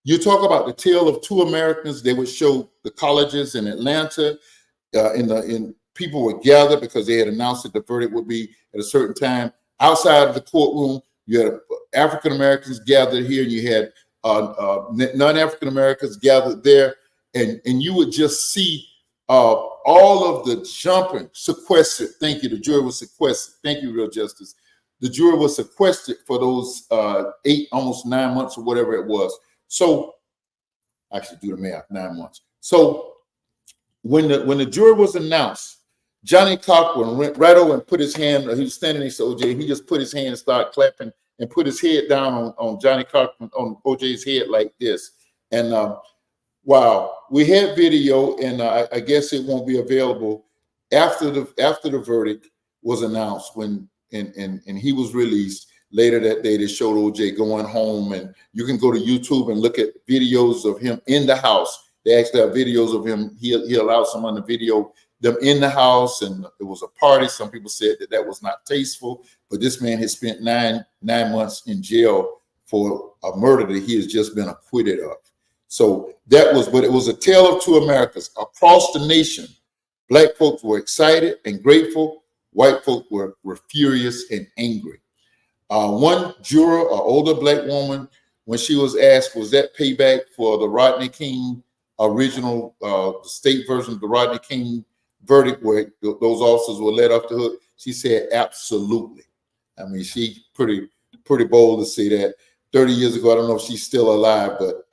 You talk about the tale of two Americans. They would show the colleges in Atlanta, in people would gather because they had announced that the verdict would be at a certain time. Outside of the courtroom, you had African Americans gathered here, and you had non-African Americans gathered there, and you would just see all of the jumping, sequestered. Thank you. The jury was sequestered. Thank you, Real Justice. The jury was sequestered for those 8, almost 9 months or whatever it was. So, actually, do the math, 9 months. So, when the jury was announced, Johnny Cochran went right over and put his hand. He was standing next to OJ. He just put his hand and started clapping and put his head down on Johnny Cochran, on OJ's head like this. And wow, we had video, and I guess it won't be available after the verdict was announced and he was released later that day. They showed OJ going home, and you can go to YouTube and look at videos of him in the house. They actually have videos of him. He allowed someone to video them in the house, and it was a party. Some people said that was not tasteful, but this man has spent nine months in jail for a murder that he has just been acquitted of. So but it was a tale of two Americas. Across the nation, Black folks were excited and grateful. White folk were furious and angry. One juror, an older Black woman, when she was asked, was that payback for the Rodney King original, the state version of the Rodney King verdict where those officers were let off the hook? She said, absolutely. I mean, she pretty bold to say that. 30 years ago, I don't know if she's still alive, but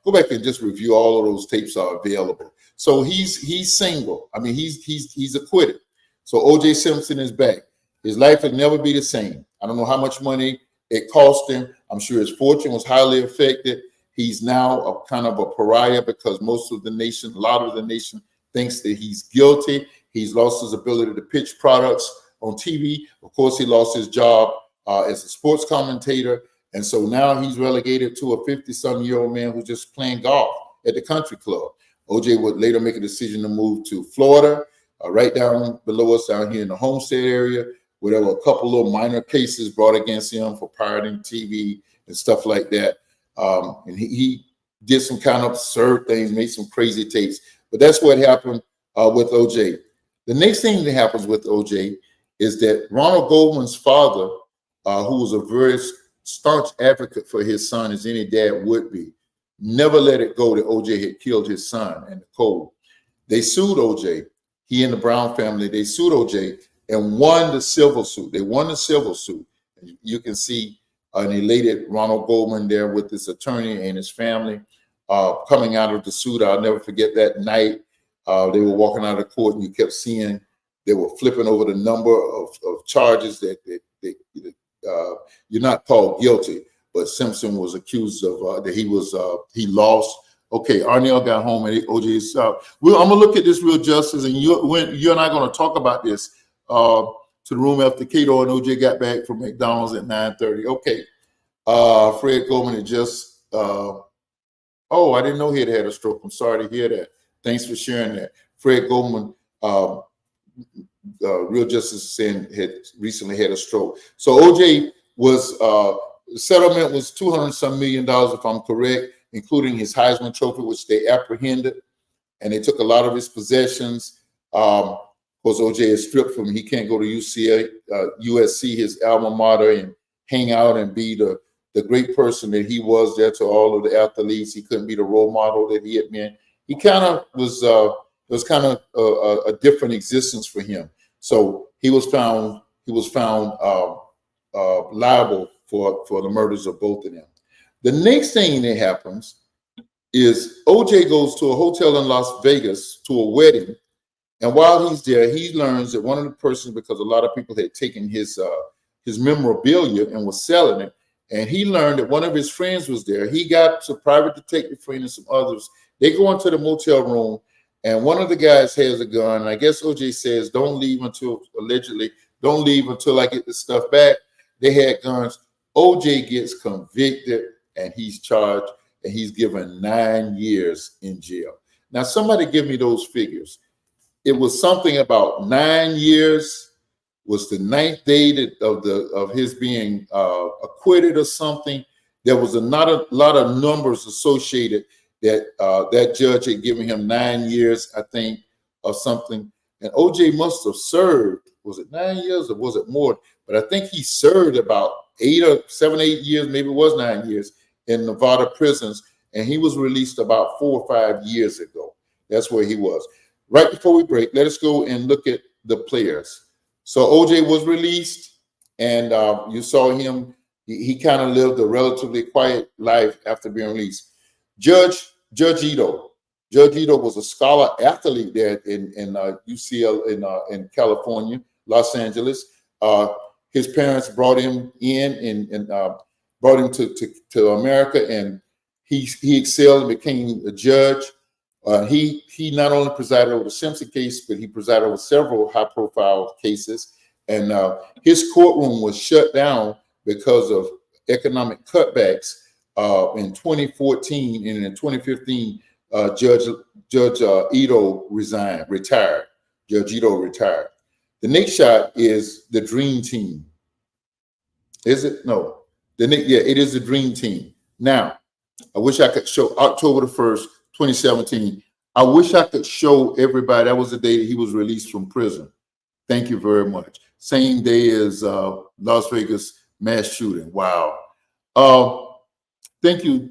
go back and just review. All of those tapes are available. So he's single. I mean, he's acquitted. So O.J. Simpson is back. His life will never be the same. I don't know how much money it cost him. I'm sure his fortune was highly affected. He's now a kind of a pariah because a lot of the nation thinks that he's guilty. He's lost his ability to pitch products on TV. Of course, he lost his job as a sports commentator. And so now he's relegated to a 50-some-year-old man who's just playing golf at the country club. OJ would later make a decision to move to Florida, right down below us down here in the Homestead area, where there were a couple of minor cases brought against him for pirating TV and stuff like that. And he did some kind of absurd things, made some crazy tapes. But that's what happened with OJ. The next thing that happens with OJ is that Ronald Goldman's father, who was a very staunch advocate for his son, as any dad would be, never let it go that OJ had killed his son in the cold. They sued OJ. He and the Brown family, they sued OJ and won the civil suit. They won the civil suit. You can see an elated Ronald Goldman there with his attorney and his family coming out of the suit. I'll never forget that night. They were walking out of court, and you kept seeing they were flipping over the number of charges that you're not called guilty, but Simpson was accused of that he lost. Okay, Arnell got home and OJ's I'm gonna look at this real justice, and you and I are gonna talk about this to the room after Cato and OJ got back from McDonald's at 9:30. Okay, Fred Goldman had just oh, I didn't know he had had a stroke. I'm sorry to hear that. Thanks for sharing that. Fred Goldman, Real Justice saying had recently had a stroke. So OJ was the settlement was $200-some million, if I'm correct, including his Heisman Trophy, which they apprehended, and they took a lot of his possessions. Of course, OJ is stripped from; he can't go to USC, his alma mater, and hang out and be the great person that he was there to all of the athletes. He couldn't be the role model that he had been. He kind of was. It was kind of a different existence for him. So he was found. He was found liable for the murders of both of them. The next thing that happens is OJ goes to a hotel in Las Vegas to a wedding, and while he's there, he learns that one of the persons, because a lot of people had taken his memorabilia and was selling it, and he learned that one of his friends was there. He got a private detective friend and some others. They go into the motel room, and one of the guys has a gun. And I guess OJ says, "Don't leave until I get the stuff back." They had guns. OJ gets convicted, and he's charged, and he's given 9 years in jail. Now, somebody give me those figures. It was something about 9 years was the ninth day of his being acquitted or something. There was not a lot of numbers associated that that judge had given him 9 years, I think, or something. And OJ must have served, was it 9 years or was it more? But I think he served about 7, 8 years, maybe it was 9 years in Nevada prisons. And he was released about 4 or 5 years ago. That's where he was. Right before we break, let us go and look at the players. So OJ was released, and you saw him. He kind of lived a relatively quiet life after being released. Judge Ito. Judge Ito was a scholar athlete there in UCL in California, Los Angeles. His parents brought him in and brought him to America, and he excelled and became a judge. He not only presided over the Simpson case, but he presided over several high-profile cases. And his courtroom was shut down because of economic cutbacks in 2014, and in 2015, Judge Ito retired. Judge Ito retired. The next shot is the Dream Team. Is it? No. It is the Dream Team. Now, I wish I could show October the 1st, 2017. I wish I could show everybody. That was the day that he was released from prison. Thank you very much. Same day as Las Vegas mass shooting. Wow. Thank you,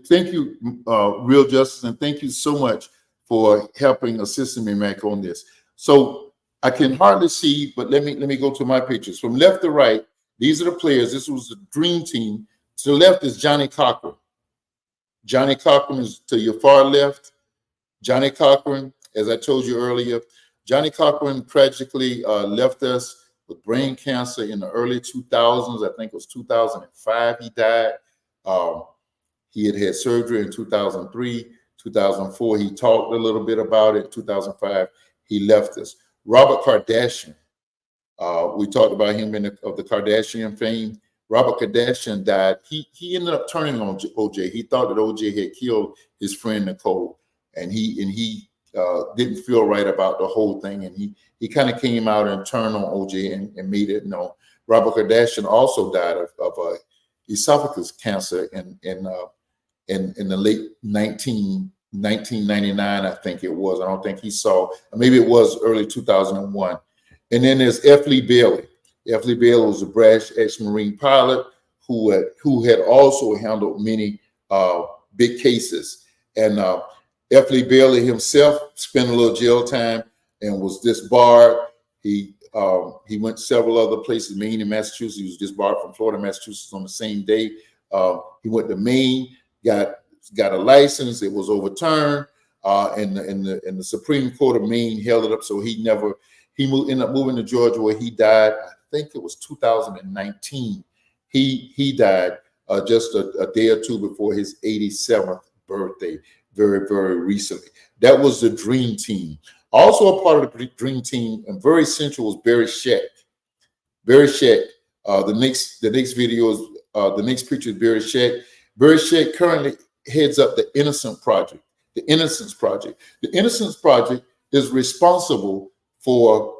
Real Justice, and thank you so much for helping assisting me, Mac, on this. So I can hardly see, but let me go to my pictures. From left to right, these are the players. This was the Dream Team. To the left is Johnny Cochran. Johnny Cochran is to your far left. Johnny Cochran, as I told you earlier, Johnny Cochran tragically left us with brain cancer in the early 2000s. I think it was 2005 he died. He had surgery in 2003, 2004. He talked a little bit about it. 2005, he left us. Robert Kardashian, we talked about him of the Kardashian fame. Robert Kardashian died. He ended up turning on OJ. He thought that OJ had killed his friend Nicole, and he didn't feel right about the whole thing, and he kind of came out and turned on OJ and made it known. Robert Kardashian also died of esophagus cancer in the late 1999, I think it was. I don't think he saw. Maybe it was early 2001. And then there's F. Lee Bailey. F. Lee Bailey was a brash ex-Marine pilot who had also handled many big cases. And F. Lee Bailey himself spent a little jail time and was disbarred. He went several other places, Maine and Massachusetts. He was disbarred from Florida and Massachusetts on the same day. He went to Maine, got a license. It was overturned, and the Supreme Court of Maine held it up. So he ended up moving to Georgia, where he died. I think it was 2019. He died just a day or two before his 87th birthday, very, very recently. That was the Dream Team. Also a part of the Dream Team and very central was Barry Scheck. Barry Scheck. The next video is the next picture is Barry Scheck. Barry Scheck currently heads up the Innocent Project. The Innocence Project. The Innocence Project is responsible for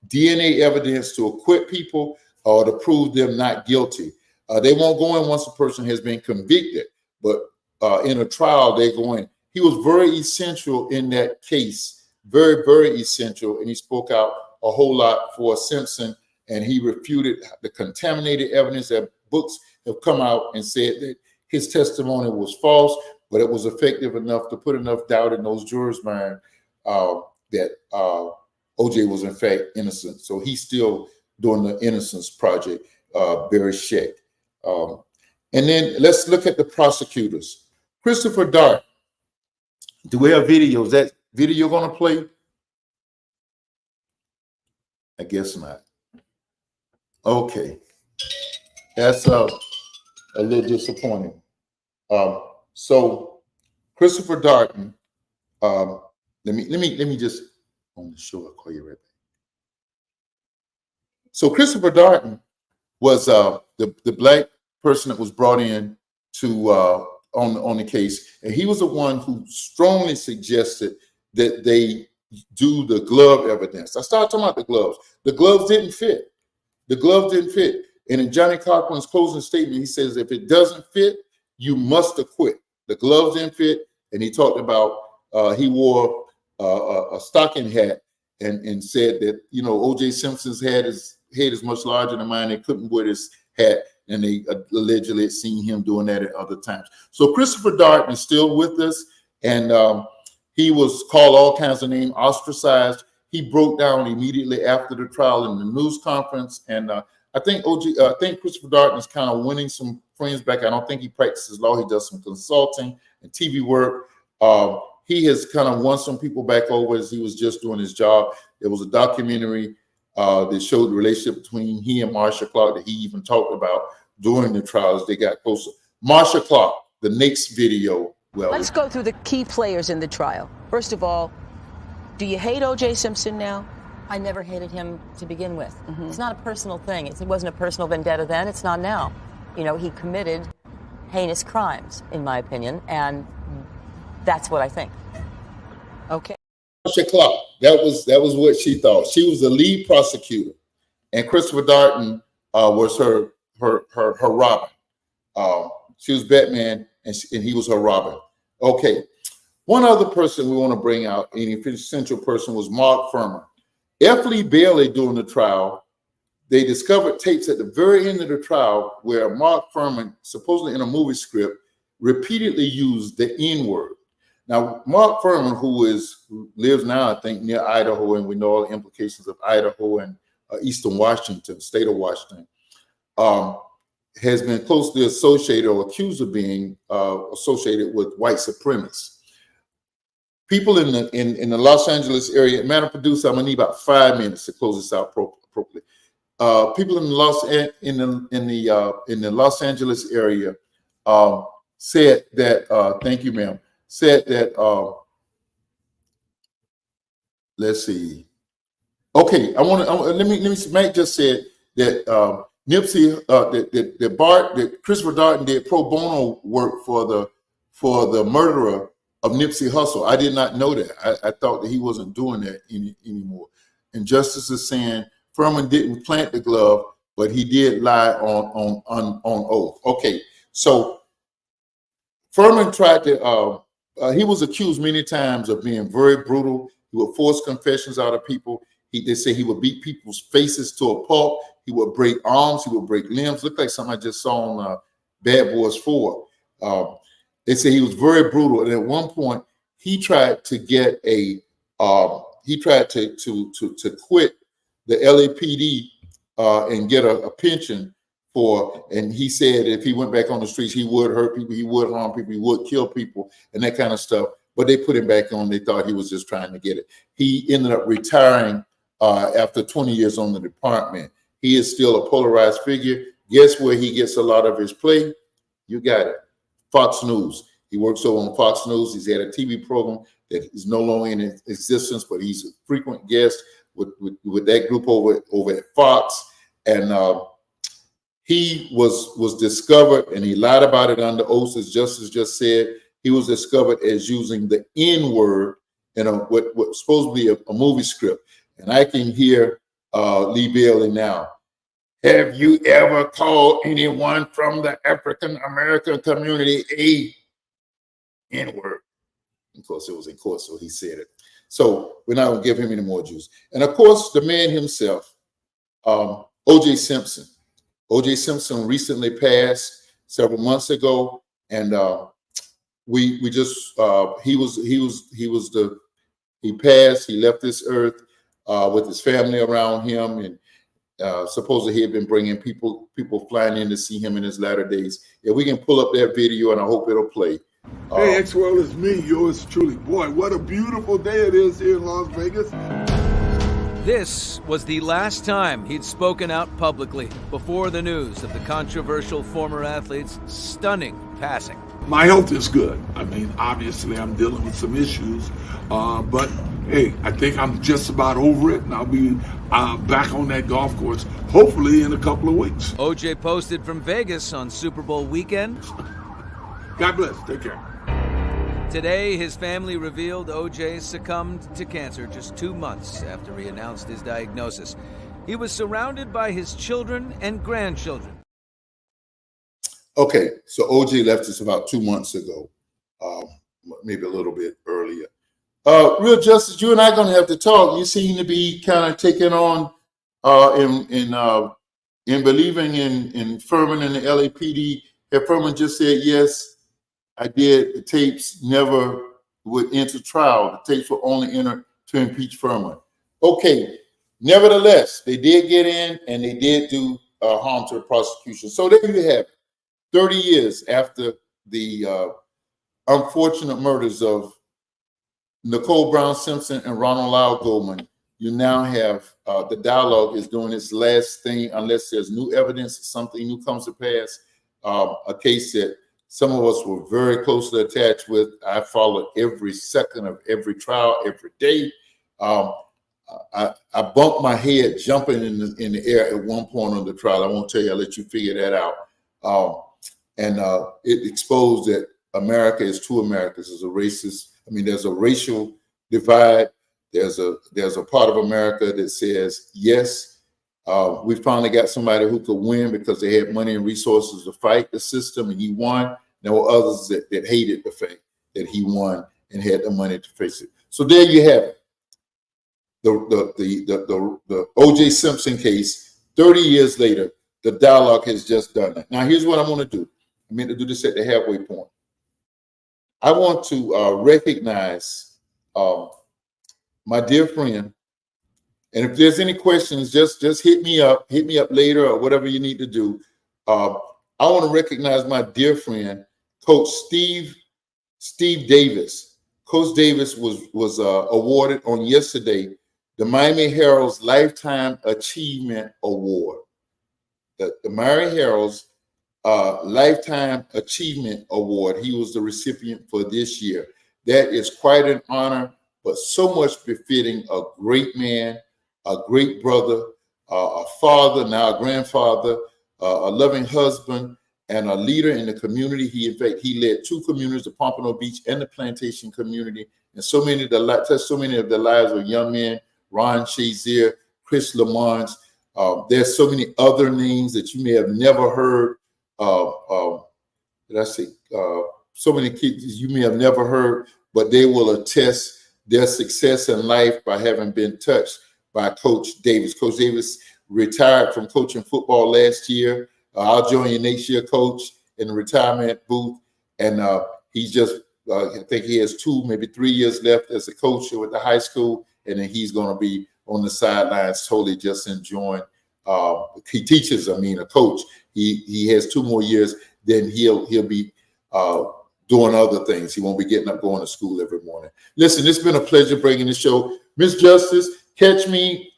DNA evidence to acquit people or to prove them not guilty. They won't go in once a person has been convicted, but in a trial they go in. He was very essential in that case. Very, very essential, and he spoke out a whole lot for Simpson, and he refuted the contaminated evidence that books have come out and said that his testimony was false, but it was effective enough to put enough doubt in those jurors' mind that OJ was in fact innocent. So he's still doing the Innocence Project, Barry Scheck. And then let's look at the prosecutors. Christopher Dart. Do we have videos? That video gonna play? I guess not. Okay, that's a little disappointing. So Christopher Darden, let me just on the show. I'll call you right back. So Christopher Darden was the black person that was brought in to on the case, and he was the one who strongly suggested that they do the glove evidence. I started talking about the gloves. The gloves didn't fit. The gloves didn't fit. And in Johnny Cochran's closing statement, he says, if it doesn't fit, you must acquit. The gloves didn't fit. And he talked about, he wore a stocking hat and said that, you know, O.J. Simpson's head is much larger than mine. They couldn't wear this hat. And they allegedly had seen him doing that at other times. So Christopher Darden is still with us. And he was called all kinds of names, ostracized. He broke down immediately after the trial in the news conference. And I think Christopher Darden is kind of winning some friends back. I don't think he practices law. He does some consulting and TV work. He has kind of won some people back over as he was just doing his job. There was a documentary that showed the relationship between he and Marsha Clark that he even talked about during the trials. They got closer. Marsha Clark, the next video. Well, let's go through the key players in the trial. First of all, do you hate O.J. Simpson now? I never hated him to begin with. It's not a personal thing. It wasn't a personal vendetta then. It's not now. You know, he committed heinous crimes, in my opinion, and that's what I think. Okay. Marsha Clark, that was what she thought. She was the lead prosecutor, and Christopher Darden was her Robin. She was Batman, and he was her Robin. Okay. One other person we want to bring out, an essential person, was Mark Furman. F. Lee Bailey, during the trial, they discovered tapes at the very end of the trial where Mark Furman, supposedly in a movie script, repeatedly used the N-word. Now, Mark Furman, who lives now, I think, near Idaho, and we know all the implications of Idaho and Eastern Washington, state of Washington, has been closely associated or accused of being associated with white supremacists. People in the Los Angeles area, Madam Producer, I'm gonna need about 5 minutes to close this out appropriately. People in the Los Angeles area said that. Thank you, ma'am. Said that. Let's see. Okay, let me. Mac just said that Nipsey that Christopher Darden did pro bono work for the murderer of Nipsey Hussle. I did not know that. I thought that he wasn't doing that anymore. And Justice is saying Furman didn't plant the glove, but he did lie on oath. Okay, so Furman tried to. He was accused many times of being very brutal. He would force confessions out of people. They say he would beat people's faces to a pulp. He would break arms. He would break limbs. Looked like something I just saw on Bad Boys 4. They say he was very brutal, and at one point he tried to get to quit the LAPD and get a pension and he said if he went back on the streets, he would hurt people, he would harm people, he would kill people, and that kind of stuff. But they put him back on. They thought he was just trying to get it. He ended up retiring after 20 years on the department. He is still a polarized figure. Guess where he gets a lot of his play? You got it. Fox News. He works over on Fox News. He's had a TV program that is no longer in existence, but he's a frequent guest with that group over at Fox. And he was discovered, and he lied about it under oath, as Justice just said. He was discovered as using the N-word in what's supposed to be a movie script. And I can hear Lee Bailey now. Have you ever called anyone from the African American community a N-word? Of course, it was in court, so he said it. So we're not going to give him any more juice. And of course, the man himself, O.J. Simpson. O.J. Simpson recently passed several months ago, and he passed. He left this earth with his family around him, and supposedly he had been bringing people flying in to see him in his latter days. If we can pull up that video, and I hope it'll play. Hey, X-World, it's me, yours truly. Boy, what a beautiful day it is here in Las Vegas. This was the last time he'd spoken out publicly before the news of the controversial former athlete's stunning passing. My health is good. I mean, obviously I'm dealing with some issues, but hey, I think I'm just about over it, and I'll be back on that golf course, hopefully in a couple of weeks. OJ posted from Vegas on Super Bowl weekend. God bless. Take care. Today, his family revealed OJ succumbed to cancer just 2 months after he announced his diagnosis. He was surrounded by his children and grandchildren. Okay, so OJ left us about 2 months ago, maybe a little bit earlier. Real Justice, you and I are going to have to talk. You seem to be kind of taking on in believing in Furman and the LAPD. If Furman just said, yes, I did, the tapes never would enter trial. The tapes were only entered to impeach Furman. Okay, nevertheless, they did get in and they did do harm to the prosecution. So there you have it. 30 years after the unfortunate murders of Nicole Brown Simpson and Ronald Lyle Goldman, you now have the dialogue is doing its last thing unless there's new evidence, something new comes to pass. A case that some of us were very closely attached with. I followed every second of every trial, every day. I bumped my head jumping in the air at one point on the trial. I won't tell you, I'll let you figure that out. And it exposed that America is two Americas. There's a racial divide. There's a part of America that says, yes, we finally got somebody who could win because they had money and resources to fight the system, and he won. There were others that hated the fact that he won and had the money to face it. So there you have it. The O.J. Simpson case, 30 years later, the dialogue has just done it. Now, here's what I want to do. I mean to do this at the halfway point. I want to recognize my dear friend. And if there's any questions, just hit me up later or whatever you need to do. I want to recognize my dear friend, Coach Steve Davis. Coach Davis was awarded on yesterday the Miami Herald's Lifetime Achievement Award. The Miami Herald's Lifetime Achievement Award. He was the recipient for this year. That is quite an honor, but so much befitting a great man, a great brother, a father, now a grandfather, a loving husband, and a leader in the community. He led two communities, the Pompano Beach and the Plantation community, and touched so many of the lives of young men, Ron Shazier, Chris Lamont. There's so many other names that you may have never heard. So many kids you may have never heard, but they will attest their success in life by having been touched by Coach Davis. Coach Davis retired from coaching football last year. I'll join you next year, Coach, in the retirement booth. And he's just, I think he has 2, maybe 3 years left as a coach with the high school. And then he's going to be on the sidelines, totally just enjoying he teaches, a coach. He has 2 more years, then he'll be doing other things. He won't be getting up going to school every morning. Listen, it's been a pleasure bringing the show. Miss Justice, catch me.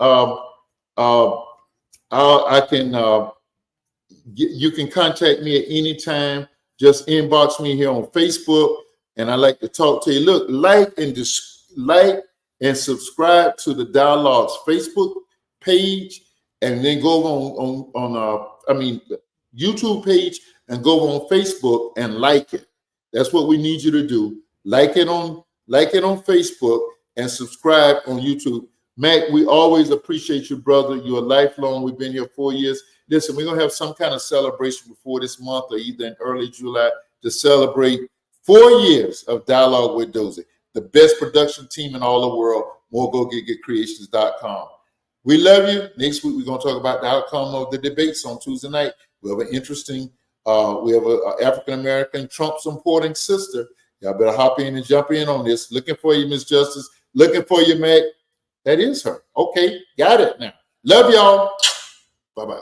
You can contact me at any time. Just inbox me here on Facebook, and I like to talk to you. Look, like and subscribe to the Dialogues Facebook page, and then go on YouTube page, and go on Facebook and like it. That's what we need you to do. Like it on Facebook and subscribe on YouTube. Mac, we always appreciate you, brother. You're lifelong. We've been here 4 years. Listen, we're going to have some kind of celebration before this month, or either in early July, to celebrate 4 years of Dialogue with Dozie, the best production team in all the world. MoreGoGetGetCreations.com. We love you. Next week, we're going to talk about the outcome of the debates on Tuesday night. We have an interesting, we have an African-American Trump supporting sister. Y'all better hop in and jump in on this. Looking for you, Miss Justice. Looking for you, Mac. That is her. Okay, got it now. Love y'all. Bye-bye.